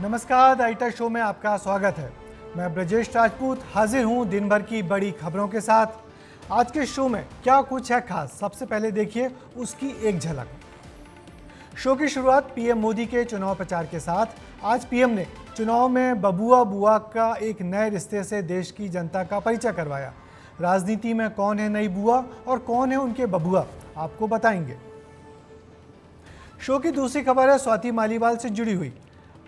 नमस्कार, the आईटा show में आपका स्वागत है। मैं ब्रजेश राजपूत हाजिर हूं दिन भर की बड़ी खबरों के साथ। आज के शो में क्या कुछ है खास, सबसे पहले देखिए उसकी एक झलक। शो की शुरुआत पीएम मोदी के चुनाव प्रचार के साथ। आज पीएम ने चुनाव में बबुआ बुआ का एक नए रिश्ते से देश की जनता का परिचय करवाया। राजनीति में कौन है नई बुआ और कौन है उनके बबुआ, आपको बताएंगे। शो की दूसरी खबर है स्वाति मालीवाल से जुड़ी हुई।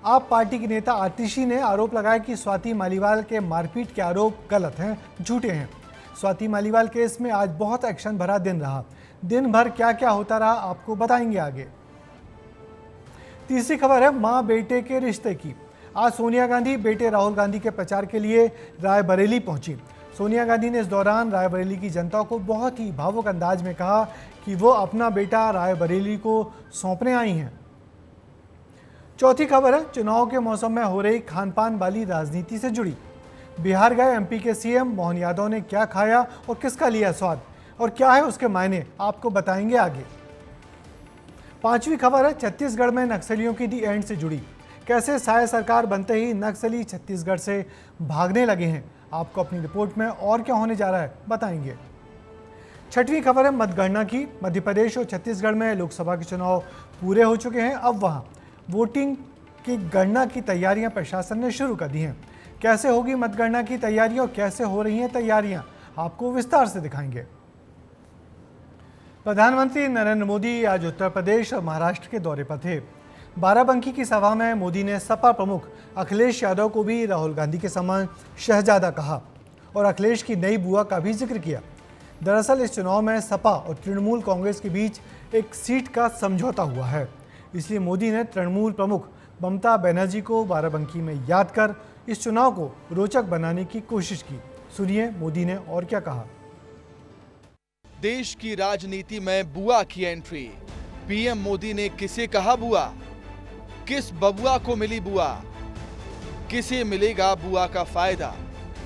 आप पार्टी की नेता आतिशी ने आरोप लगाया कि स्वाति मालीवाल के मारपीट के आरोप गलत हैं, झूठे हैं। स्वाति मालीवाल केस में आज बहुत एक्शन भरा दिन रहा। दिन भर क्या क्या होता रहा, आपको बताएंगे आगे। तीसरी खबर है मां बेटे के रिश्ते की। आज सोनिया गांधी बेटे राहुल गांधी के प्रचार के लिए रायबरेली पहुंची। सोनिया गांधी ने इस दौरान रायबरेली की जनता को बहुत ही भावुक अंदाज में कहा कि वो अपना बेटा रायबरेली को सौंपने आई हैं। चौथी खबर है चुनाव के मौसम में हो रही खान पान वाली राजनीति से जुड़ी। बिहार गए एमपी के सीएम मोहन यादव ने क्या खाया और किसका लिया स्वाद, और क्या है उसके मायने, आपको बताएंगे आगे। पांचवी खबर है छत्तीसगढ़ में नक्सलियों की दी एंड से जुड़ी। कैसे साय सरकार बनते ही नक्सली छत्तीसगढ़ से भागने लगे हैं, आपको अपनी रिपोर्ट में और क्या होने जा रहा है बताएंगे। छठवीं खबर है मतगणना की। मध्य प्रदेश और छत्तीसगढ़ में लोकसभा के चुनाव पूरे हो चुके हैं। अब वहां वोटिंग की गणना की तैयारियां प्रशासन ने शुरू कर दी हैं। कैसे होगी मतगणना की तैयारियां और कैसे हो रही हैं तैयारियां, आपको विस्तार से दिखाएंगे। प्रधानमंत्री नरेंद्र मोदी आज उत्तर प्रदेश और महाराष्ट्र के दौरे पर थे। बाराबंकी की सभा में मोदी ने सपा प्रमुख अखिलेश यादव को भी राहुल गांधी के समान शहजादा कहा और अखिलेश की नई बुआ का भी जिक्र किया। दरअसल इस चुनाव में सपा और तृणमूल कांग्रेस के बीच एक सीट का समझौता हुआ है, इसलिए मोदी ने तृणमूल प्रमुख ममता बनर्जी को बाराबंकी में याद कर इस चुनाव को रोचक बनाने की कोशिश की। सुनिए मोदी ने और क्या कहा। देश की राजनीति में बुआ की एंट्री। पीएम मोदी ने किसे कहा बुआ, किस बबुआ को मिली बुआ, किसे मिलेगा बुआ का फायदा।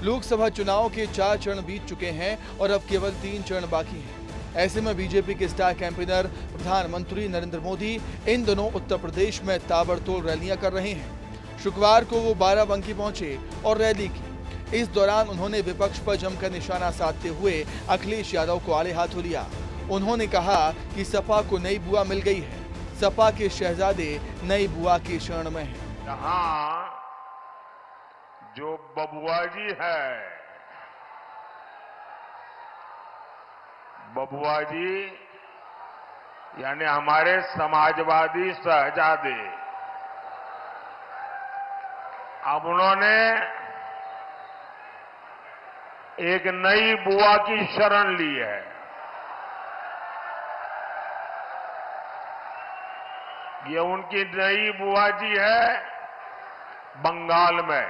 लोकसभा चुनाव के 4 चरण बीत चुके हैं और अब केवल 3 चरण बाकी हैं। ऐसे में बीजेपी के स्टार कैंपेनर प्रधानमंत्री नरेंद्र मोदी इन दिनों उत्तर प्रदेश में ताबड़तोड़ रैलियां कर रहे हैं। शुक्रवार को वो बाराबंकी पहुंचे और रैली की। इस दौरान उन्होंने विपक्ष पर जमकर निशाना साधते हुए अखिलेश यादव को आड़े हाथों लिया। उन्होंने कहा कि सपा को नई बुआ मिल गई है, सपा के शहजादे नई बुआ की शरण में हैं। यहाँ जो बबुआ जी है, बबुआ जी यानी हमारे समाजवादी शहजादे, अब उन्होंने एक नई बुआ की शरण ली है। ये उनकी नई बुआ जी है बंगाल में।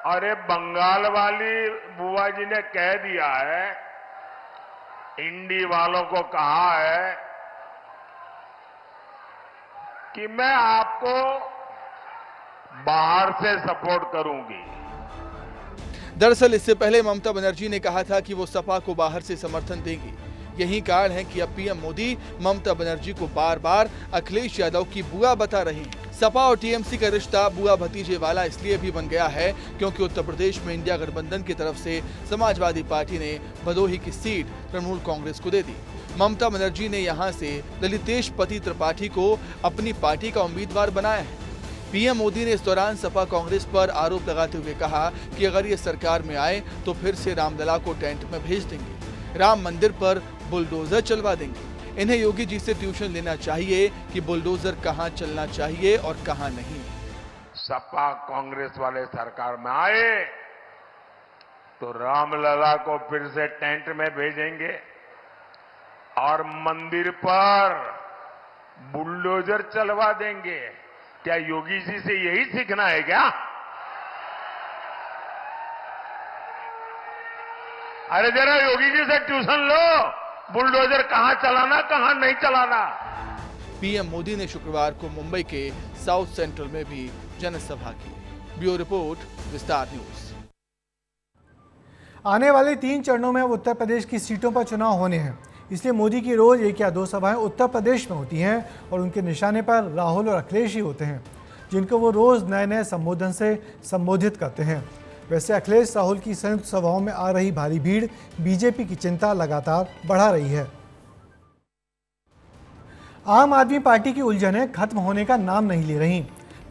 अरे बंगाल वाली बुआ जी ने कह दिया है, इंडी वालों को कहा है कि मैं आपको बाहर से सपोर्ट करूंगी। दरअसल इससे पहले ममता बनर्जी ने कहा था कि वो सपा को बाहर से समर्थन देंगी। यही कारण है कि अब पीएम मोदी ममता बनर्जी को बार बार अखिलेश यादव की बुआ बता रहे हैं। सपा और टीएमसी का रिश्ता बुआ भतीजे वाला इसलिए भी बन गया है क्योंकि उत्तर प्रदेश में इंडिया गठबंधन की तरफ से समाजवादी पार्टी ने भदोही की सीट तृणमूल कांग्रेस को दे दी। ममता बनर्जी ने यहां से ललितेश पति त्रिपाठी को अपनी पार्टी का उम्मीदवार बनाया है। पीएम मोदी ने इस दौरान सपा कांग्रेस पर आरोप लगाते हुए कहा कि अगर ये सरकार में आए तो फिर से रामलला को टेंट में भेज देंगे, राम मंदिर पर बुलडोजर चलवा देंगे। इन्हें योगी जी से ट्यूशन लेना चाहिए कि बुलडोजर कहां चलना चाहिए और कहां नहीं। सपा कांग्रेस वाले सरकार में आए तो रामलला को फिर से टेंट में भेजेंगे और मंदिर पर बुलडोजर चलवा देंगे। क्या योगी जी से यही सीखना है क्या? अरे जरा योगी जी से ट्यूशन लो, बुलडोजर कहां चलाना कहां नहीं चलाना। पीएम मोदी ने शुक्रवार को मुंबई के साउथ सेंट्रल में भी जनसभा की। ब्यूरो रिपोर्ट, विस्तार न्यूज। आने वाले 3 चरणों में उत्तर प्रदेश की सीटों पर चुनाव होने हैं। इसलिए मोदी की रोज 1 या 2 सभाएं उत्तर प्रदेश में होती हैं और उनके निशाने पर राहुल और अखिलेश ही होते हैं, जिनको वो रोज नए नए संबोधन से संबोधित करते हैं। वैसे अखिलेश राहुल की संयुक्त सभाओं में आ रही भारी भीड़ बीजेपी की चिंता लगातार बढ़ा रही है। आम आदमी पार्टी की उलझनें खत्म होने का नाम नहीं ले रही।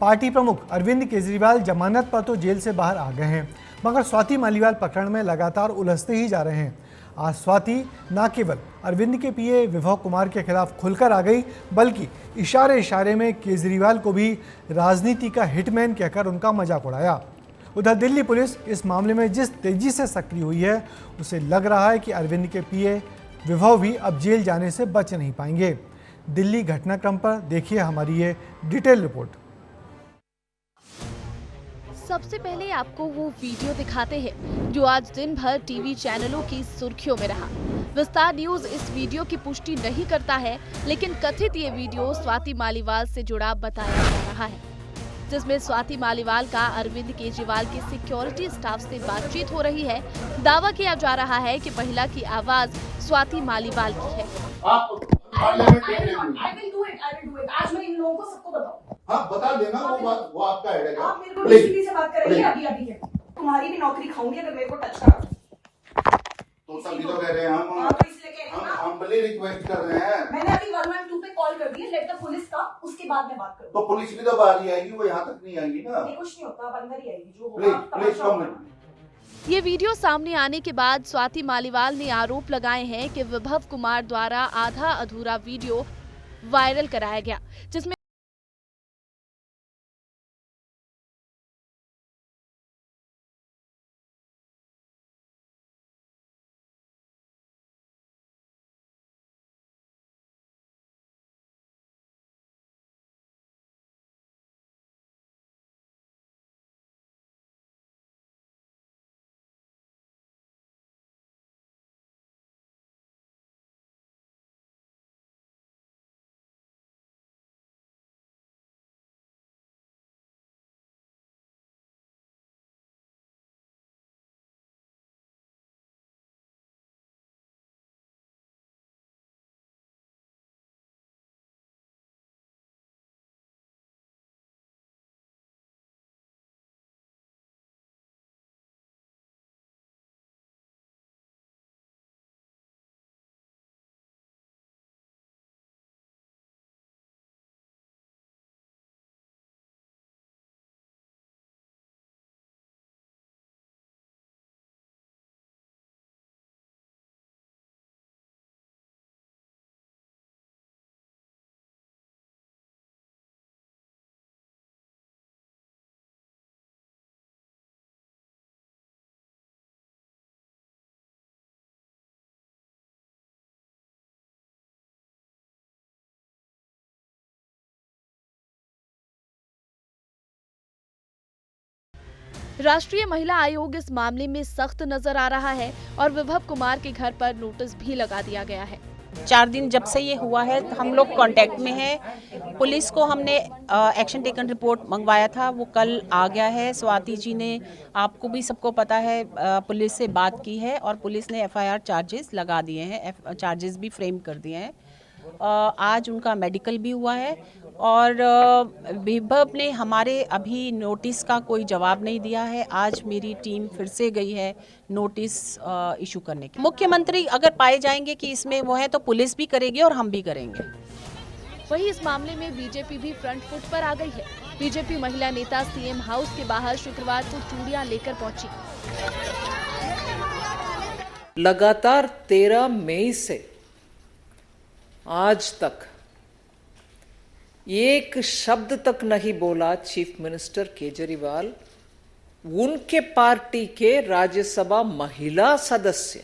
पार्टी प्रमुख अरविंद केजरीवाल जमानत पर तो जेल से बाहर आ गए हैं, मगर स्वाति मालीवाल प्रकरण में लगातार उलझते ही जा रहे हैं। आज स्वाति न केवल अरविंद के पीए विभव कुमार के खिलाफ खुलकर आ गई, बल्कि इशारे इशारे में केजरीवाल को भी राजनीति का हिटमैन कहकर उनका मजाक उड़ाया। उधर दिल्ली पुलिस इस मामले में जिस तेजी से सक्रिय हुई है, उसे लग रहा है कि अरविंद के पीए विभव भी अब जेल जाने से बच नहीं पाएंगे। दिल्ली घटनाक्रम पर देखिए हमारी ये डिटेल रिपोर्ट। सबसे पहले आपको वो वीडियो दिखाते हैं जो आज दिन भर टीवी चैनलों की सुर्खियों में रहा। विस्तार न्यूज इस वीडियो की पुष्टि नहीं करता है, लेकिन कथित ये वीडियो स्वाति मालीवाल से जुड़ा बताया जा रहा है, जिसमें स्वाति मालीवाल का अरविंद केजरीवाल के सिक्योरिटी स्टाफ से बातचीत हो रही है। दावा किया जा रहा है कि महिला की आवाज स्वाति मालीवाल की है। I will do it. आज मैं इन लोगों को सबको बताऊं। हाँ बता देना, वो आपका है। आप मेरे को डीसीपी से बात करेंगे अभी है। तुम्हारी भी नौकरी खाऊंगी अगर मेरे को टच करा। तो तभी तो कह रहे हैं हम तो इसलिए कह रहे हैं हम भले रिक्वेस्ट कर रहे हैं। मैंने अभी 112 पे कॉल कर दी है, लेट द पुलिस का, उसके बाद में बात करूँ। तो पुलिस भी तो बाहर ही आएगी, वो यहाँ तक नहीं आएगी ना। नहीं कुछ नहीं होता, अंदर ही आएगी जो होगा। Please come. ये वीडियो सामने आने के बाद स्वाति मालीवाल ने आरोप लगाए हैं कि विभव कुमार द्वारा आधा अधूरा वीडियो वायरल कराया गया, जिसमें राष्ट्रीय महिला आयोग इस मामले में सख्त नजर आ रहा है और विभव कुमार के घर पर नोटिस भी लगा दिया गया है। 4 दिन जब से ये हुआ है हम लोग कांटेक्ट में हैं। पुलिस को हमने एक्शन टेकन रिपोर्ट मंगवाया था, वो कल आ गया है। स्वाति जी ने, आपको भी सबको पता है, पुलिस से बात की है और पुलिस ने एफआईआर चार्जेस लगा दिए हैं, चार्जेस भी फ्रेम कर दिए हैं। आज उनका मेडिकल भी हुआ है और विभव ने हमारे अभी नोटिस का कोई जवाब नहीं दिया है। आज मेरी टीम फिर से गई है नोटिस इशू करने की। मुख्यमंत्री अगर पाए जाएंगे कि इसमें वो है तो पुलिस भी करेगी और हम भी करेंगे। वहीं इस मामले में बीजेपी भी फ्रंट फुट पर आ गई है। बीजेपी महिला नेता सीएम हाउस के बाहर शुक्रवार को चूड़ियां लेकर पहुंची। लगातार 13 मई से आज तक एक शब्द तक नहीं बोला चीफ मिनिस्टर केजरीवाल उनके पार्टी के राज्यसभा महिला सदस्य,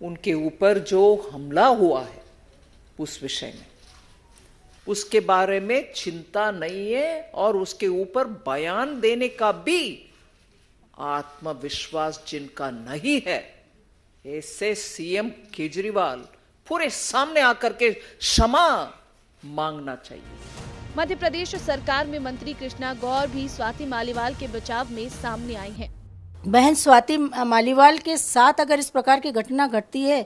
उनके ऊपर जो हमला हुआ है उस विषय में, उसके बारे में चिंता नहीं है और उसके ऊपर बयान देने का भी आत्मविश्वास जिनका नहीं है, ऐसे सीएम केजरीवाल पूरे सामने आकर के क्षमा मांगना चाहिए। मध्य प्रदेश सरकार में मंत्री कृष्णा गौर भी स्वाति मालीवाल के बचाव में सामने आई हैं। बहन स्वाति मालीवाल के साथ अगर इस प्रकार की घटना घटती है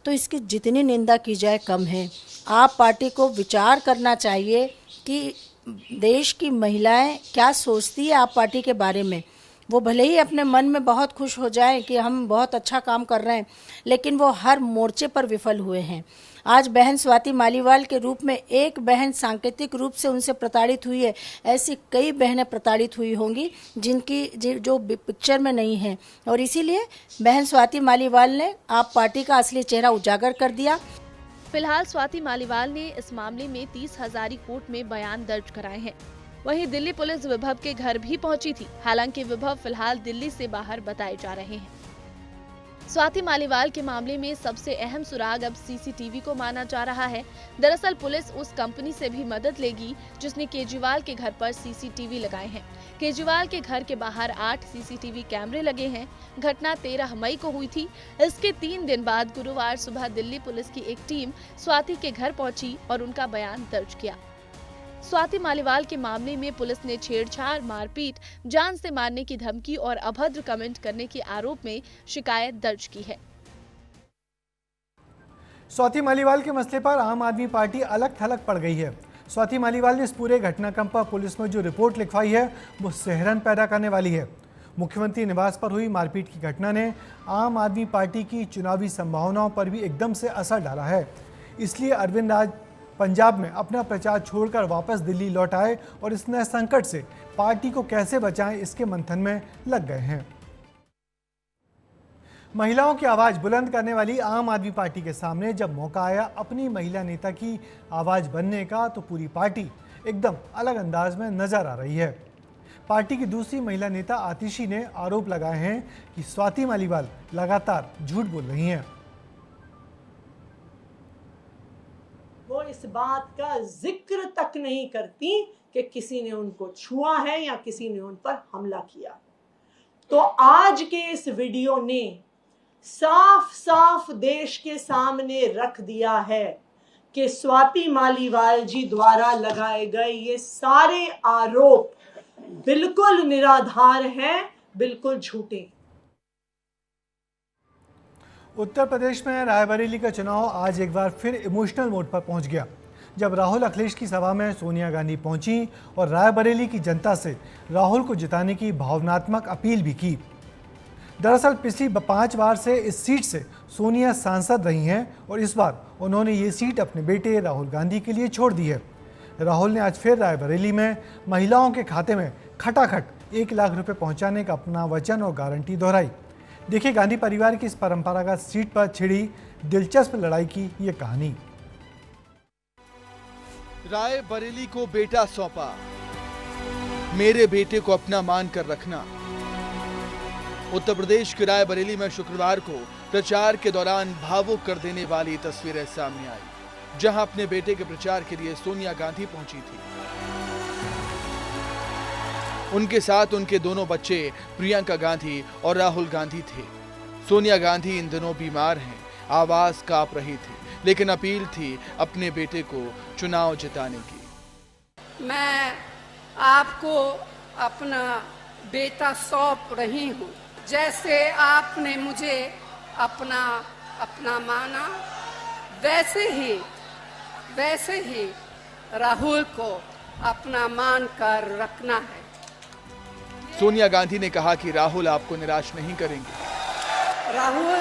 तो इसकी जितनी निंदा की जाए कम है। आप पार्टी को विचार करना चाहिए कि देश की महिलाएं क्या सोचती है आप पार्टी के बारे में। वो भले ही अपने मन में बहुत खुश हो जाए कि हम बहुत अच्छा काम कर रहे हैं, लेकिन वो हर मोर्चे पर विफल हुए हैं। आज बहन स्वाति मालीवाल के रूप में एक बहन सांकेतिक रूप से उनसे प्रताड़ित हुई है, ऐसी कई बहनें प्रताड़ित हुई होंगी जिनकी जो पिक्चर में नहीं है। और इसीलिए बहन स्वाति मालीवाल ने आप पार्टी का असली चेहरा उजागर कर दिया। फिलहाल स्वाति मालीवाल ने इस मामले में 30 हजारी कोर्ट में बयान दर्ज कराए हैं। वहीं दिल्ली पुलिस विभव के घर भी पहुंची थी। हालांकि विभव फिलहाल दिल्ली से बाहर बताए जा रहे हैं। स्वाति मालीवाल के मामले में सबसे अहम सुराग अब सीसीटीवी को माना जा रहा है। दरअसल पुलिस उस कंपनी से भी मदद लेगी जिसने केजरीवाल के घर पर सीसीटीवी लगाए हैं। केजरीवाल के घर के बाहर 8 सीसीटीवी कैमरे लगे हैं। घटना 13 मई को हुई थी। इसके 3 दिन बाद गुरुवार सुबह दिल्ली पुलिस की एक टीम स्वाति के घर पहुंची और उनका बयान दर्ज किया। स्वाति मालीवाल के मामले में पुलिस ने छेड़छाड़, मारपीट, जान से मारने की धमकी और अभद्र कमेंट करने के आरोप में शिकायत दर्ज की है। स्वाति मालीवाल के मसले पर आम आदमी पार्टी अलग थलग पड़ गई है। स्वाति मालीवाल ने इस पूरे घटनाक्रम पर पुलिस में जो रिपोर्ट लिखवाई है वो सिहरन पैदा करने वाली है। मुख्यमंत्री निवास पर हुई मारपीट की घटना ने आम आदमी पार्टी की चुनावी संभावनाओं पर भी एकदम से असर डाला है। इसलिए अरविंद राज पंजाब में अपना प्रचार छोड़कर वापस दिल्ली लौट आए और इस नए संकट से पार्टी को कैसे बचाएं इसके मंथन में लग गए हैं। महिलाओं की आवाज बुलंद करने वाली आम आदमी पार्टी के सामने जब मौका आया अपनी महिला नेता की आवाज बनने का, तो पूरी पार्टी एकदम अलग अंदाज में नजर आ रही है। पार्टी की दूसरी महिला नेता आतिशी ने आरोप लगाए हैं कि स्वाति मालीवाल लगातार झूठ बोल रही हैं। वो इस बात का जिक्र तक नहीं करती कि किसी ने उनको छुआ है या किसी ने उन पर हमला किया। तो आज के इस वीडियो ने साफ साफ देश के सामने रख दिया है कि स्वाति मालीवाल जी द्वारा लगाए गए ये सारे आरोप बिल्कुल निराधार हैं, बिल्कुल झूठे। उत्तर प्रदेश में रायबरेली का चुनाव आज एक बार फिर इमोशनल मोड पर पहुंच गया, जब राहुल अखिलेश की सभा में सोनिया गांधी पहुंची और रायबरेली की जनता से राहुल को जिताने की भावनात्मक अपील भी की। दरअसल पिछली 5 बार से इस सीट से सोनिया सांसद रही हैं और इस बार उन्होंने ये सीट अपने बेटे राहुल गांधी के लिए छोड़ दी है। राहुल ने आज फिर रायबरेली में महिलाओं के खाते में खटाखट 1 लाख रुपए पहुंचाने का अपना वचन और गारंटी दोहराई। देखिए गांधी परिवार की इस परंपरागत सीट पर छिड़ी दिलचस्प लड़ाई की ये कहानी। रायबरेली को बेटा सौंपा, मेरे बेटे को अपना मानकर रखना। उत्तर प्रदेश के रायबरेली में शुक्रवार को प्रचार के दौरान भावुक कर देने वाली तस्वीरें सामने आई, जहां अपने बेटे के प्रचार के लिए सोनिया गांधी पहुंची थी। उनके साथ उनके दोनों बच्चे प्रियंका गांधी और राहुल गांधी थे। सोनिया गांधी इन दिनों बीमार हैं, आवाज कांप रही थी, लेकिन अपील थी अपने बेटे को चुनाव जिताने की। मैं आपको अपना बेटा सौंप रही हूँ, जैसे आपने मुझे अपना माना, वैसे ही राहुल को अपना मान कर रखना है। सोनिया गांधी ने कहा कि राहुल आपको निराश नहीं करेंगे। राहुल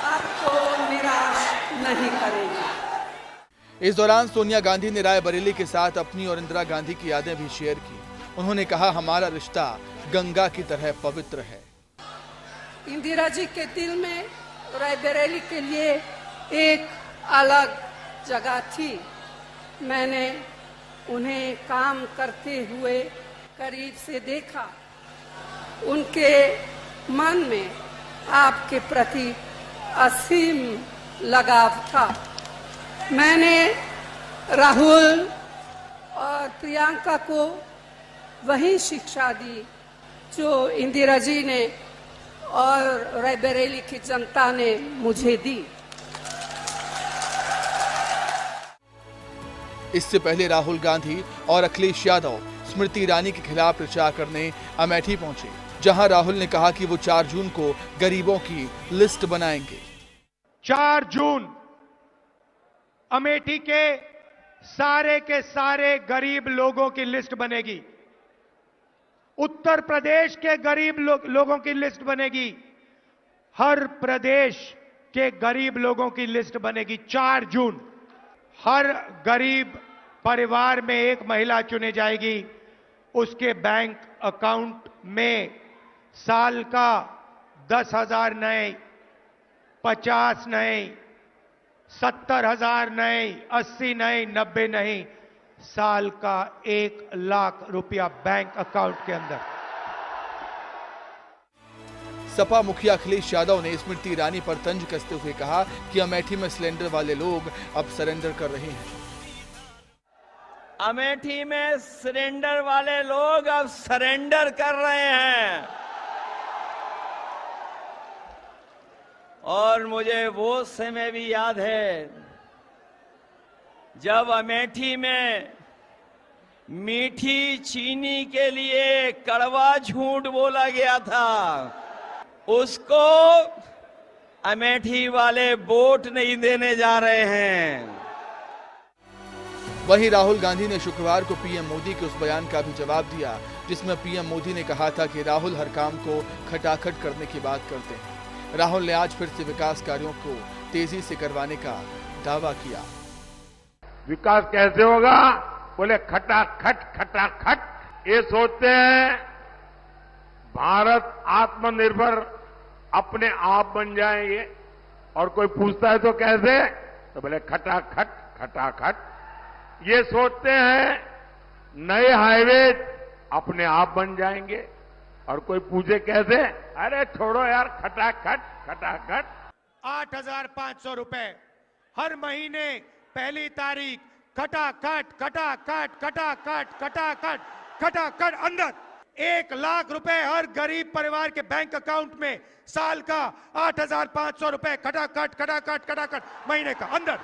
आपको निराश नहीं करेंगे। इस दौरान सोनिया गांधी ने रायबरेली के साथ अपनी और इंदिरा गांधी की यादें भी शेयर की। उन्होंने कहा, हमारा रिश्ता गंगा की तरह पवित्र है। इंदिरा जी के दिल में रायबरेली के लिए एक अलग जगह थी। मैंने उन्हें काम करते हुए करीब से देखा। उनके मन में आपके प्रति असीम लगाव था। मैंने राहुल और प्रियंका को वही शिक्षा दी जो इंदिरा जी ने और रायबरेली की जनता ने मुझे दी। इससे पहले राहुल गांधी और अखिलेश यादव स्मृति ईरानी के खिलाफ प्रचार करने अमेठी पहुंचे, जहां राहुल ने कहा कि वो 4 जून को गरीबों की लिस्ट बनाएंगे। 4 जून अमेठी के सारे गरीब लोगों की लिस्ट बनेगी, उत्तर प्रदेश के गरीब लोगों की लिस्ट बनेगी, हर प्रदेश के गरीब लोगों की लिस्ट बनेगी। 4 जून हर गरीब परिवार में एक महिला चुनी जाएगी, उसके बैंक अकाउंट में साल का 10,000 नहीं, 50 नहीं, 70,000 नहीं, 80 नहीं, 90 नहीं, साल का 1 लाख रुपया बैंक अकाउंट के अंदर। सपा मुखिया अखिलेश यादव ने स्मृति ईरानी पर तंज कसते हुए कहा कि अमेठी में सिलेंडर वाले लोग अब सरेंडर कर रहे हैं। अमेठी में सिलेंडर वाले लोग अब सरेंडर कर रहे हैं और मुझे वो समय भी याद है जब अमेठी में मीठी चीनी के लिए कड़वा झूठ बोला गया था, उसको अमेठी वाले वोट नहीं देने जा रहे हैं। वहीं राहुल गांधी ने शुक्रवार को पीएम मोदी के उस बयान का भी जवाब दिया जिसमें पीएम मोदी ने कहा था कि राहुल हर काम को खटाखट करने की बात करते हैं। राहुल ने आज फिर से विकास कार्यों को तेजी से करवाने का दावा किया। विकास कैसे होगा? बोले खटाखट खटाखट। ये सोचते हैं भारत आत्मनिर्भर अपने आप बन जाएंगे और कोई पूछता है तो कैसे, तो बोले खटाखट खटाखट। ये सोचते हैं नए हाईवे अपने आप बन जाएंगे और कोई पूछे कैसे, अरे छोड़ो यार खटाखट खटाखट। 8,500 रुपए हर महीने पहली तारीख, खटाखट खटाखट खटाखट खटाखट खटाखट। अंदर 1 लाख रुपए हर गरीब परिवार के बैंक अकाउंट में, साल का 8,500 रुपए खटाखट खटाखट खटाखट महीने का अंदर।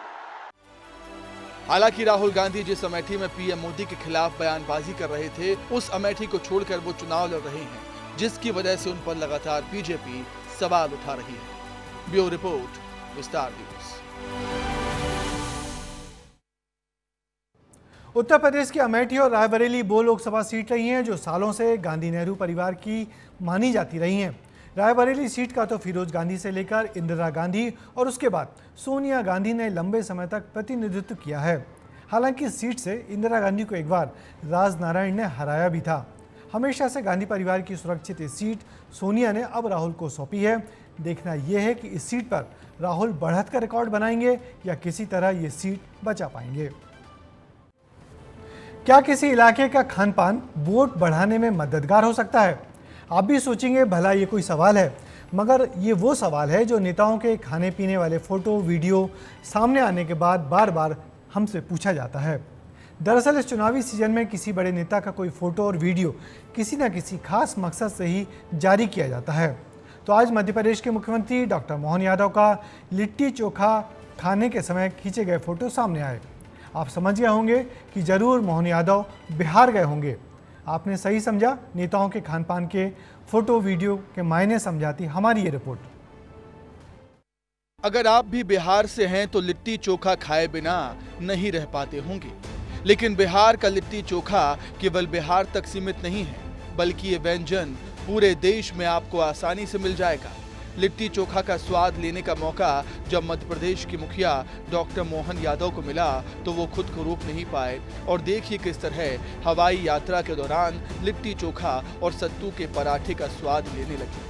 हालांकि राहुल गांधी जिस अमेठी में पीएम मोदी के खिलाफ बयानबाजी कर रहे थे, उस अमेठी को छोड़कर वो चुनाव लड़ रहे हैं, जिसकी वजह से उन पर लगातार बीजेपी सवाल उठा रही है। ब्यूरो रिपोर्ट, विस्तार न्यूज। उत्तर प्रदेश की अमेठी और रायबरेली वो लोकसभा सीट रही हैं जो सालों से गांधी नेहरू परिवार की मानी जाती रही हैं। रायबरेली सीट का तो फिरोज गांधी से लेकर इंदिरा गांधी और उसके बाद सोनिया गांधी ने लंबे समय तक प्रतिनिधित्व किया है। हालांकि इस सीट से इंदिरा गांधी को एक बार राजनारायण ने हराया भी था। हमेशा से गांधी परिवार की सुरक्षित इस सीट सोनिया ने अब राहुल को सौंपी है। देखना यह है कि इस सीट पर राहुल बढ़त का रिकॉर्ड बनाएंगे या किसी तरह ये सीट बचा पाएंगे। क्या किसी इलाके का खान पान वोट बढ़ाने में मददगार हो सकता है? आप भी सोचेंगे भला ये कोई सवाल है, मगर ये वो सवाल है जो नेताओं के खाने पीने वाले फ़ोटो वीडियो सामने आने के बाद बार बार हमसे पूछा जाता है। दरअसल इस चुनावी सीजन में किसी बड़े नेता का कोई फ़ोटो और वीडियो किसी न किसी खास मकसद से ही जारी किया जाता है। तो आज मध्य प्रदेश के मुख्यमंत्री डॉक्टर मोहन यादव का लिट्टी चोखा खाने के समय खींचे गए फ़ोटो सामने आए। आप समझ गए होंगे कि ज़रूर मोहन यादव बिहार गए होंगे। आपने सही समझा, नेताओं के खान पान के फोटो वीडियो के मायने समझाती हमारी ये रिपोर्ट। अगर आप भी बिहार से हैं तो लिट्टी चोखा खाए बिना नहीं रह पाते होंगे, लेकिन बिहार का लिट्टी चोखा केवल बिहार तक सीमित नहीं है, बल्कि ये व्यंजन पूरे देश में आपको आसानी से मिल जाएगा। लिट्टी चोखा का स्वाद लेने का मौका जब मध्य प्रदेश के मुखिया डॉक्टर मोहन यादव को मिला तो वो खुद को रोक नहीं पाए और देखिए किस तरह हवाई यात्रा के दौरान लिट्टी चोखा और सत्तू के पराठे का स्वाद लेने लगे।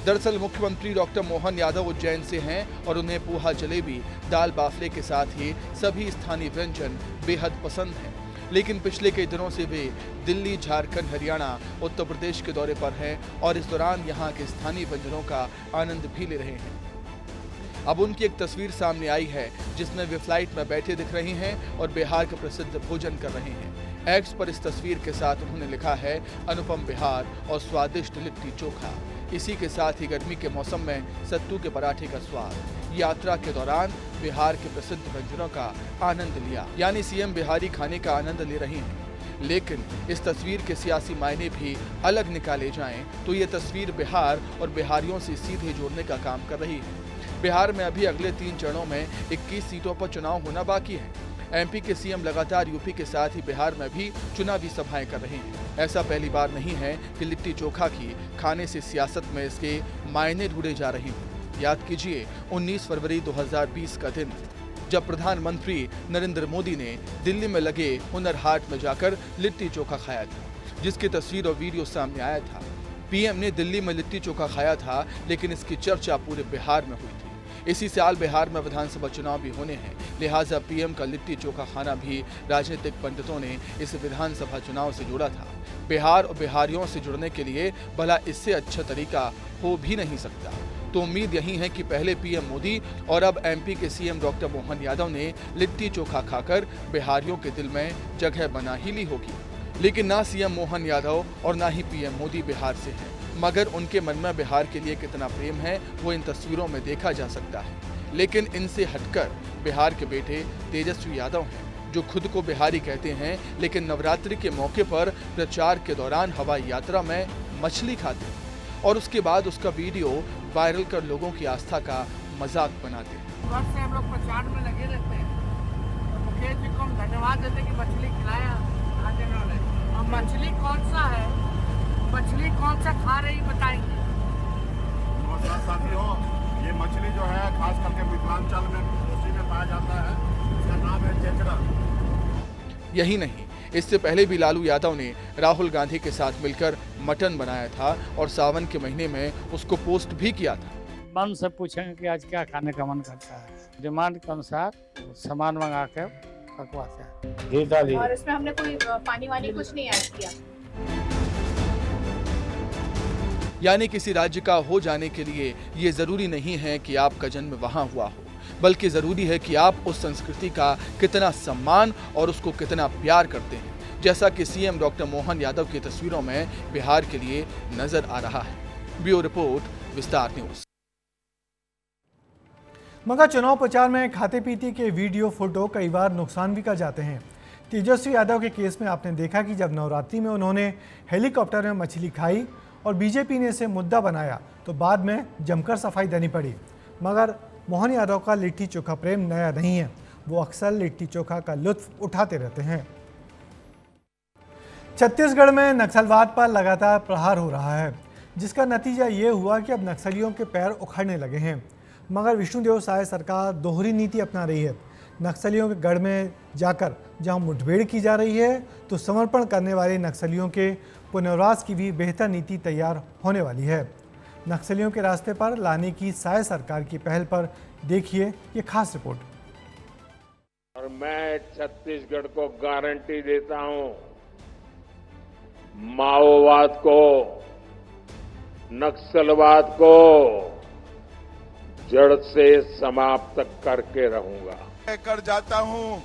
दरअसल मुख्यमंत्री डॉक्टर मोहन यादव उज्जैन से हैं और उन्हें पोहा जलेबी दाल बाफले के साथ ही सभी स्थानीय व्यंजन बेहद पसंद हैं। लेकिन पिछले कई दिनों से वे दिल्ली, झारखंड, हरियाणा, उत्तर प्रदेश के दौरे पर हैं और इस दौरान यहाँ के स्थानीय व्यंजनों का आनंद भी ले रहे हैं। अब उनकी एक तस्वीर सामने आई है जिसमें वे फ्लाइट में बैठे दिख रही हैं और बिहार के प्रसिद्ध भोजन कर रहे हैं। एक्स पर इस तस्वीर के साथ उन्होंने लिखा है अनुपम बिहार और स्वादिष्ट लिट्टी चोखा। इसी के साथ ही गर्मी के मौसम में सत्तू के पराठे का स्वाद। यात्रा के दौरान बिहार के प्रसिद्ध व्यंजनों का आनंद लिया, यानी सीएम बिहारी खाने का आनंद ले रहे हैं। लेकिन इस तस्वीर के सियासी मायने भी अलग निकाले जाएं तो ये तस्वीर बिहार और बिहारियों से सीधे जोड़ने का काम कर रही है। बिहार में अभी अगले 3 चरणों में 21 सीटों पर चुनाव होना बाकी है। एमपी के सीएम लगातार यूपी के साथ ही बिहार में भी चुनावी सभाएं कर रहे हैं। ऐसा पहली बार नहीं है कि लिट्टी चोखा की खाने से सियासत में इसके मायने ढूंढे जा रहे हैं। याद कीजिए 19 फरवरी 2020 का दिन, जब प्रधानमंत्री नरेंद्र मोदी ने दिल्ली में लगे हुनर हाट में जाकर लिट्टी चोखा खाया था, जिसकी तस्वीर और वीडियो सामने आया था। पीएम ने दिल्ली में लिट्टी चोखा खाया था, लेकिन इसकी चर्चा पूरे बिहार में हुई थी। इसी साल बिहार में विधानसभा चुनाव भी होने हैं, लिहाजा पीएम का लिट्टी चोखा खाना भी राजनीतिक पंडितों ने इस विधानसभा चुनाव से जोड़ा था। बिहार और बिहारियों से जुड़ने के लिए भला इससे अच्छा तरीका हो भी नहीं सकता। तो उम्मीद यही है कि पहले पीएम मोदी और अब एमपी के सीएम डॉक्टर मोहन यादव ने लिट्टी चोखा खाकर बिहारियों के दिल में जगह बना ही ली होगी। लेकिन ना सीएम मोहन यादव और ना ही पीएम मोदी बिहार से हैं, मगर उनके मन में बिहार के लिए कितना प्रेम है वो इन तस्वीरों में देखा जा सकता है। लेकिन इनसे हटकर बिहार के बेटे तेजस्वी यादव हैं, जो खुद को बिहारी कहते हैं, लेकिन नवरात्रि के मौके पर प्रचार के दौरान हवाई यात्रा में मछली खाते हैं और उसके बाद उसका वीडियो वायरल कर लोगों की आस्था का मजाक बनाते हैं। हम लोग प्रचार में लगे रहते हैं, मुकेश जी को हम धन्यवाद देते कि मछली खिलाया। और मछली कौन सा है, मछली कौन सा खा रही बताएंगे। नमस्कार साथियों, ये मछली जो है खास करके मिथिलांचल में कोसी में पाया जाता है, इसका नाम है चेचरा। यही नहीं, इससे पहले भी लालू यादव ने राहुल गांधी के साथ मिलकर मटन बनाया था और सावन के महीने में उसको पोस्ट भी किया था। मन से पूछेंगे कि आज क्या खाने का मन करता है, डिमांड के अनुसार सामान मंगा के पकवाते हैं। और इसमें हमने कोई पानी वानी कुछ नहीं ऐड किया। यानी किसी राज्य का हो जाने के लिए ये जरूरी नहीं है कि आपका जन्म वहां हुआ हो, बल्कि जरूरी है कि आप उस संस्कृति का कितना सम्मान और उसको कितना प्यार करते हैं, जैसा कि सीएम डॉक्टर मोहन यादव की तस्वीरों में बिहार के लिए नजर आ रहा है। ब्यूरो रिपोर्ट, विस्तार न्यूज। मगर चुनाव प्रचार में खाते पीते के वीडियो फोटो कई बार नुकसान भी कर जाते हैं। तेजस्वी यादव के केस में आपने देखा कि जब नवरात्रि में उन्होंने हेलीकॉप्टर में मछली खाई और बीजेपी ने इसे मुद्दा बनाया तो बाद में जमकर सफाई देनी पड़ी। मगर मोहन यादव का लिट्टी चोखा प्रेम नया नहीं है, वो अक्सर लिट्टी चोखा का लुत्फ उठाते रहते हैं। छत्तीसगढ़ में नक्सलवाद पर लगातार प्रहार हो रहा है, जिसका नतीजा ये हुआ कि अब नक्सलियों के पैर उखड़ने लगे हैं। मगर विष्णुदेव साय सरकार दोहरी नीति अपना रही है। नक्सलियों के गढ़ में जाकर जहां मुठभेड़ की जा रही है, तो समर्पण करने वाले नक्सलियों के पुनर्वास की भी बेहतर नीति तैयार होने वाली है। नक्सलियों के रास्ते पर लाने की साय सरकार की पहल पर देखिए ये खास रिपोर्ट। और मैं छत्तीसगढ़ को गारंटी देता हूं, माओवाद को, नक्सलवाद को जड़ से समाप्त करके रहूंगा। कर जाता हूं,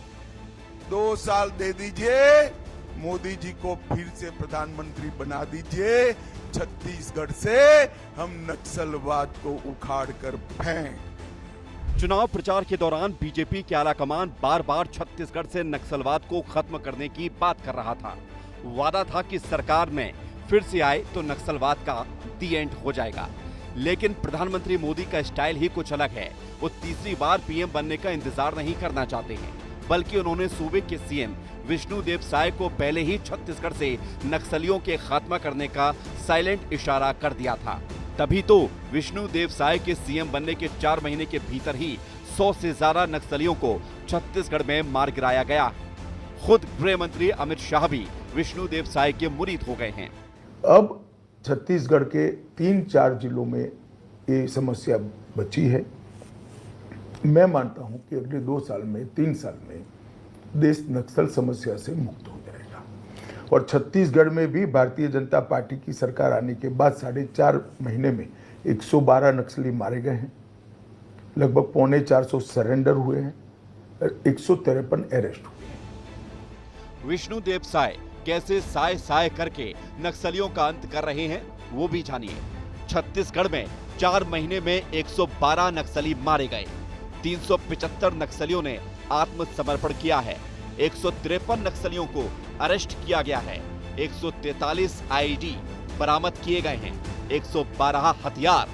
2 साल दे दीजिए, मोदी जी को फिर से प्रधानमंत्री बना दीजिए। छत्तीसगढ़ से हम नक्सलवाद को उखाड़ कर फेंक। चुनाव प्रचार के दौरान बीजेपी के आलाकमान बार बार छत्तीसगढ़ से नक्सलवाद को खत्म करने की बात कर रहा था। वादा था कि सरकार में फिर से आए तो नक्सलवाद का दी एंड हो जाएगा। लेकिन प्रधानमंत्री मोदी का स्टाइल ही कुछ अलग है। वो तीसरी बार पीएम बनने का इंतजार नहीं करना चाहते हैं, बल्कि उन्होंने सूबे के सीएम विष्णुदेव साय को पहले ही छत्तीसगढ़ से नक्सलियों के खात्मा करने का साइलेंट इशारा कर दिया था। तभी तो विष्णुदेव साय के सीएम बनने के 4 महीने के भीतर ही 100 से ज्यादा नक्सलियों को छत्तीसगढ़ में मार गिराया गया। खुद गृह मंत्री अमित शाह भी विष्णुदेव साय के मुरीद हो गए हैं। अब छत्तीसगढ़ के 3-4 जिलों में ये समस्या बची है। मैं मानता हूं कि अगले 2 साल में, 3 साल में देश नक्सल समस्या से मुक्त हो जाएगा। और छत्तीसगढ़ में भी भारतीय जनता पार्टी की सरकार आने के बाद 4.5 महीने में 112 नक्सली मारे गए हैं, लगभग 450 सरेंडर हुए हैं, 153 अरेस्ट हुए हैं। विष्णुदेव साय कैसे साय साय करके नक्सलियों का अंत कर रहे हैं, वो भी जानिए। छत्तीसगढ़ में 4 महीने में 112 नक्सली मारे गए, 375 नक्सलियों ने आत्मसमर्पण किया है, 153 नक्सलियों को अरेस्ट किया गया है, 143 आईडी बरामद किए गए हैं, 112 हथियार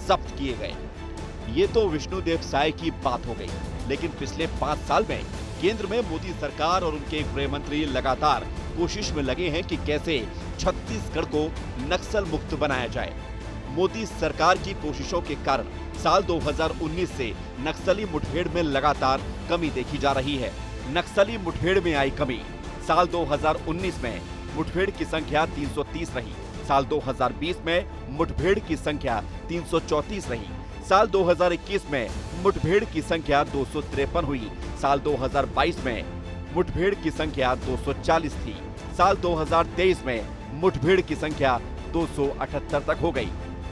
जब्त किए गए। ये तो विष्णुदेव साय की बात हो गई, लेकिन पिछले 5 साल में केंद्र में मोदी सरकार और उनके गृह मंत्री लगातार कोशिश में लगे हैं कि कैसे छत्तीसगढ़ को नक्सल मुक्त बनाया जाए। मोदी सरकार की कोशिशों के कारण साल 2019 से नक्सली मुठभेड़ में लगातार कमी देखी जा रही है। नक्सली मुठभेड़ में आई कमी, साल 2019 में मुठभेड़ की संख्या 330 रही, साल 2020 में मुठभेड़ की संख्या 334 रही, साल 2021 में मुठभेड़ की संख्या 253 हुई, साल 2022 में मुठभेड़ की संख्या 240 थी, साल 2023 में मुठभेड़ की संख्या 278 तक हो गई।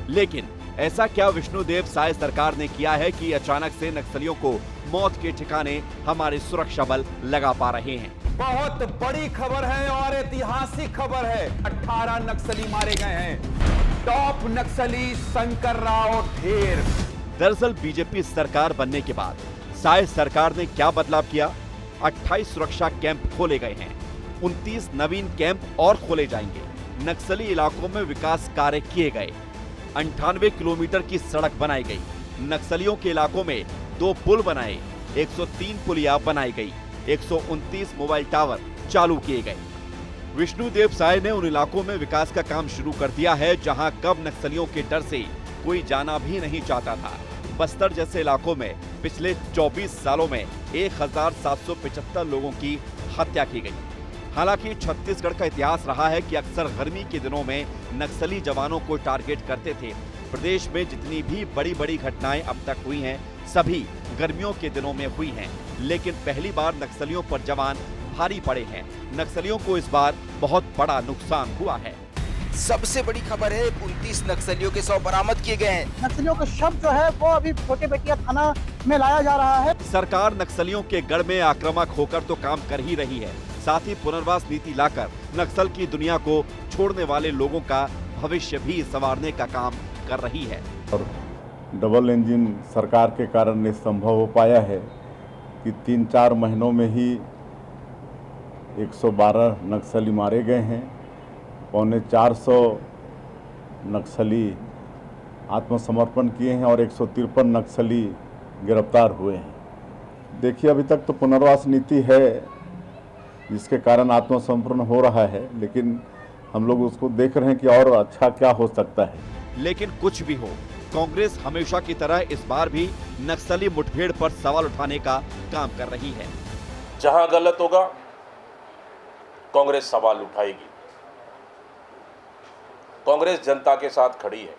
लेकिन ऐसा क्या विष्णुदेव साय सरकार ने किया है कि अचानक से नक्सलियों को मौत के ठिकाने हमारे सुरक्षा बल लगा पा रहे हैं? बहुत बड़ी खबर है और ऐतिहासिक खबर है। 18 नक्सली मारे गए हैं। टॉप नक्सली शंकर राव ढेर। दरअसल बीजेपी सरकार बनने के बाद साय सरकार ने क्या बदलाव किया? 28 सुरक्षा कैंप खोले गए हैं, 29 नवीन कैंप और खोले जाएंगे। नक्सली इलाकों में विकास कार्य किए गए, 98 किलोमीटर की सड़क बनाई गई, नक्सलियों के इलाकों में 2 पुल बनाए, 103 पुलिया बनाई गई, 129 मोबाइल टावर चालू किए गए। विष्णुदेव साय ने उन इलाकों में विकास का काम शुरू कर दिया है जहां कब नक्सलियों के डर से कोई जाना भी नहीं चाहता था। बस्तर जैसे इलाकों में पिछले 24 सालों में 1775 लोगों की हत्या की गई। हालांकि छत्तीसगढ़ का इतिहास रहा है कि अक्सर गर्मी के दिनों में नक्सली जवानों को टारगेट करते थे। प्रदेश में जितनी भी बड़ी बड़ी घटनाएं अब तक हुई हैं, सभी गर्मियों के दिनों में हुई हैं, लेकिन पहली बार नक्सलियों पर जवान भारी पड़े हैं। नक्सलियों को इस बार बहुत बड़ा नुकसान हुआ है। सबसे बड़ी खबर है, 29 नक्सलियों के शव बरामद किए गए हैं। नक्सलियों का शव जो है वो अभी छोटे बेटिया थाना में लाया जा रहा है। सरकार नक्सलियों के गढ़ में आक्रामक होकर तो काम कर ही रही है, साथ ही पुनर्वास नीति लाकर नक्सल की दुनिया को छोड़ने वाले लोगों का भविष्य भी संवारने का काम कर रही है। और डबल इंजन सरकार के कारण ये संभव हो पाया है कि 3-4 महीनों में ही 112 नक्सली मारे गए हैं, 450 नक्सली आत्मसमर्पण किए हैं और 153 नक्सली गिरफ्तार हुए हैं। देखिए, अभी तक तो पुनर्वास नीति है जिसके कारण आत्मसमर्पण हो रहा है, लेकिन हम लोग उसको देख रहे हैं कि और अच्छा क्या हो सकता है। लेकिन कुछ भी हो, कांग्रेस हमेशा की तरह इस बार भी नक्सली मुठभेड़ पर सवाल उठाने का काम कर रही है। जहां गलत होगा कांग्रेस सवाल उठाएगी। कांग्रेस जनता के साथ खड़ी है।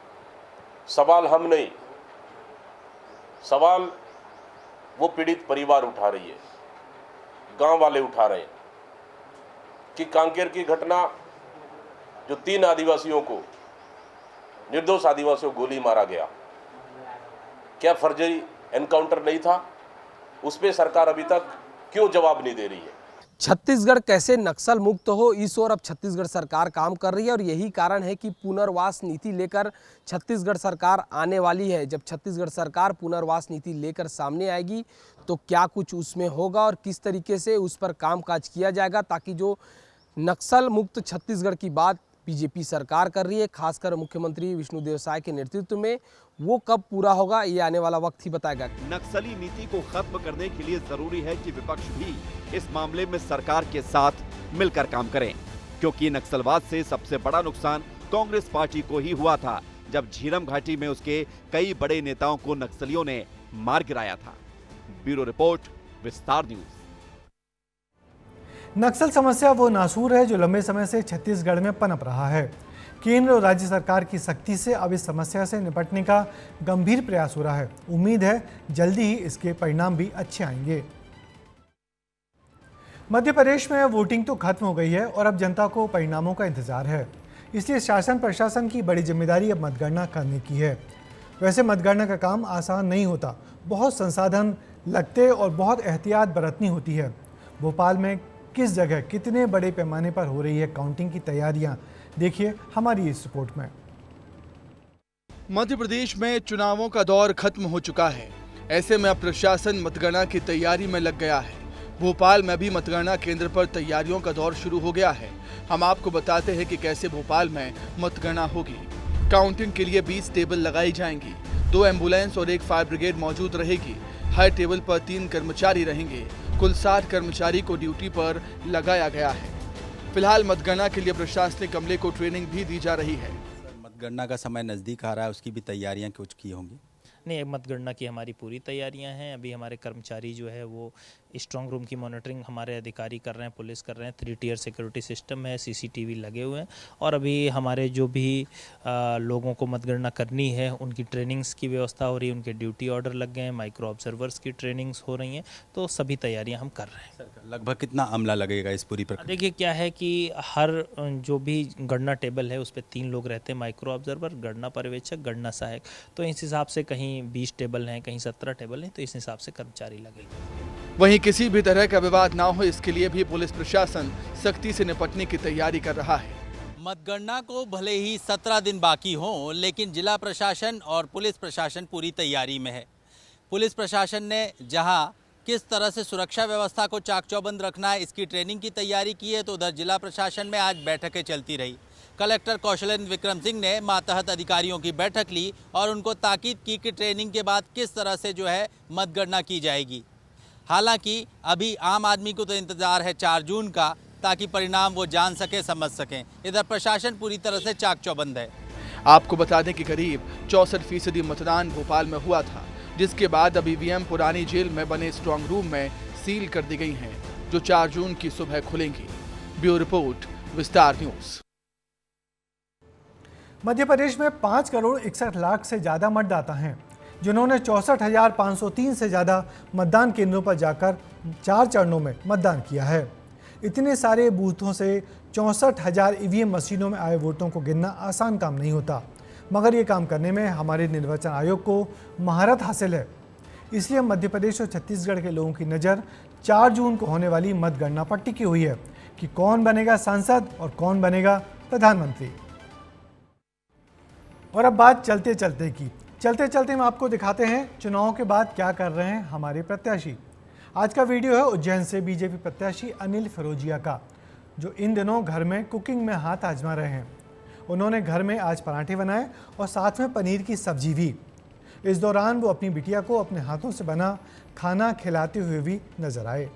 सवाल हम नहीं, सवाल वो पीड़ित परिवार उठा रही है, गांव वाले उठा रहे हैं कि कांकेर की घटना जो 3 आदिवासियों को, निर्दोष आदिवासियों को गोली मारा गया, क्या फर्जी एनकाउंटर नहीं था? उस पे सरकार अभी तक क्यों जवाब नहीं दे रही है? छत्तीसगढ़ कैसे नक्सल मुक्त हो, इस ओर अब छत्तीसगढ़ सरकार काम कर रही है और यही कारण है कि पुनर्वास नीति लेकर छत्तीसगढ़ सरकार आने वाली है। जब छत्तीसगढ़ सरकार पुनर्वास नीति लेकर सामने आएगी तो क्या कुछ उसमें होगा और किस तरीके से उस पर कामकाज किया जाएगा, ताकि जो नक्सल मुक्त छत्तीसगढ़ की बात बीजेपी सरकार कर रही है, खासकर मुख्यमंत्री विष्णुदेव साय के नेतृत्व में, वो कब पूरा होगा ये आने वाला वक्त ही बताएगा। नक्सली नीति को खत्म करने के लिए जरूरी है कि विपक्ष भी इस मामले में सरकार के साथ मिलकर काम करें, क्योंकि नक्सलवाद से सबसे बड़ा नुकसान कांग्रेस पार्टी को ही हुआ था जब झीरम घाटी में उसके कई बड़े नेताओं को नक्सलियों ने मार गिराया था। ब्यूरो रिपोर्ट, विस्तार न्यूज। नक्सल समस्या वो नासूर है जो लंबे समय से छत्तीसगढ़ में पनप रहा है। केंद्र और राज्य सरकार की सख्ती से अब इस समस्या से निपटने का गंभीर प्रयास हो रहा है। उम्मीद है जल्दी ही इसके परिणाम भी अच्छे आएंगे। मध्य प्रदेश में वोटिंग तो खत्म हो गई है और अब जनता को परिणामों का इंतजार है, इसलिए शासन प्रशासन की बड़ी जिम्मेदारी अब मतगणना करने की है। वैसे मतगणना का काम आसान नहीं होता, बहुत संसाधन लगते और बहुत एहतियात बरतनी होती है। भोपाल में किस जगह कितने बड़े पैमाने पर हो रही है काउंटिंग की तैयारियां, देखिए हमारी इस रिपोर्ट में। मध्य प्रदेश में चुनावों का दौर खत्म हो चुका है, ऐसे में अब प्रशासन मतगणना की तैयारी में लग गया है। भोपाल में भी मतगणना केंद्र पर तैयारियों का दौर शुरू हो गया है। हम आपको बताते हैं कि कैसे भोपाल में मतगणना होगी। काउंटिंग के लिए 20 टेबल लगाई जाएंगी, 2 एम्बुलेंस और 1 फायर ब्रिगेड मौजूद रहेगी। हर टेबल पर 3 कर्मचारी रहेंगे। कुल 60 कर्मचारी को ड्यूटी पर लगाया गया है। फिलहाल मतगणना के लिए प्रशासनिक अमले को ट्रेनिंग भी दी जा रही है। मतगणना का समय नज़दीक आ रहा है, उसकी भी तैयारियां कुछ की होंगी? नहीं, मतगणना की हमारी पूरी तैयारियां हैं। अभी हमारे कर्मचारी जो है वो स्ट्रांग रूम की मॉनिटरिंग हमारे अधिकारी कर रहे हैं, पुलिस कर रहे हैं। 3 टियर सिक्योरिटी सिस्टम है, CCTV लगे हुए हैं और अभी हमारे जो भी लोगों को मतगणना करनी है उनकी ट्रेनिंग्स की व्यवस्था हो रही है, उनके ड्यूटी ऑर्डर लग गए हैं, माइक्रो ऑब्जर्वर्स की ट्रेनिंग्स हो रही हैं, तो सभी तैयारियाँ हम कर रहे हैं। लगभग कितना अमला लगेगा इस पूरी प्रक्रिया? देखिए क्या है कि हर जो भी गणना टेबल है उस पर 3 लोग रहते हैं, माइक्रो ऑब्जर्वर, गणना पर्यवेक्षक, गणना सहायक। तो इस हिसाब से कहीं 20 टेबल हैं, कहीं 17 टेबल हैं, तो इस हिसाब से कर्मचारी लगेंगे। वहीं किसी भी तरह का विवाद ना हो, इसके लिए भी पुलिस प्रशासन सख्ती से निपटने की तैयारी कर रहा है। मतगणना को भले ही 17 दिन बाकी हों, लेकिन जिला प्रशासन और पुलिस प्रशासन पूरी तैयारी में है। पुलिस प्रशासन ने जहां किस तरह से सुरक्षा व्यवस्था को चाक चौबंद रखना है इसकी ट्रेनिंग की तैयारी की है, तो उधर जिला प्रशासन में आज बैठकें चलती रही। कलेक्टर कौशलेंद्र विक्रम सिंह ने मातहत अधिकारियों की बैठक ली और उनको ताकीद की कि ट्रेनिंग के बाद किस तरह से जो है मतगणना की जाएगी। हालांकि अभी आम आदमी को तो इंतजार है 4 जून का, ताकि परिणाम वो जान सके, समझ सकें। इधर प्रशासन पूरी तरह से चाक चौबंद है। आपको बता दें कि करीब 64% मतदान भोपाल में हुआ था, जिसके बाद अब ईवीएम पुरानी जेल में बने स्ट्रांग रूम में सील कर दी गई हैं, जो 4 जून की सुबह खुलेंगी। ब्यूरो रिपोर्ट, विस्तार न्यूज। मध्य प्रदेश में 5 करोड़ 61 लाख से ज़्यादा मतदाता हैं, जिन्होंने 64,503 से ज़्यादा मतदान केंद्रों पर जाकर 4 चरणों में मतदान किया है। इतने सारे बूथों से 64,000 ईवीएम मशीनों में आए वोटों को गिनना आसान काम नहीं होता, मगर ये काम करने में हमारे निर्वाचन आयोग को महारत हासिल है। इसलिए मध्य प्रदेश और छत्तीसगढ़ के लोगों की नज़र 4 जून को होने वाली मतगणना पर टिकी हुई है कि कौन बनेगा सांसद और कौन बनेगा प्रधानमंत्री। और अब बात चलते चलते में आपको दिखाते हैं चुनाव के बाद क्या कर रहे हैं हमारे प्रत्याशी। आज का वीडियो है उज्जैन से बीजेपी प्रत्याशी अनिल फिरोजिया का, जो इन दिनों घर में कुकिंग में हाथ आजमा रहे हैं। उन्होंने घर में आज पराठे बनाए और साथ में पनीर की सब्जी भी। इस दौरान वो अपनी बिटिया को अपने हाथों से बना खाना खिलाते हुए भी नजर आए।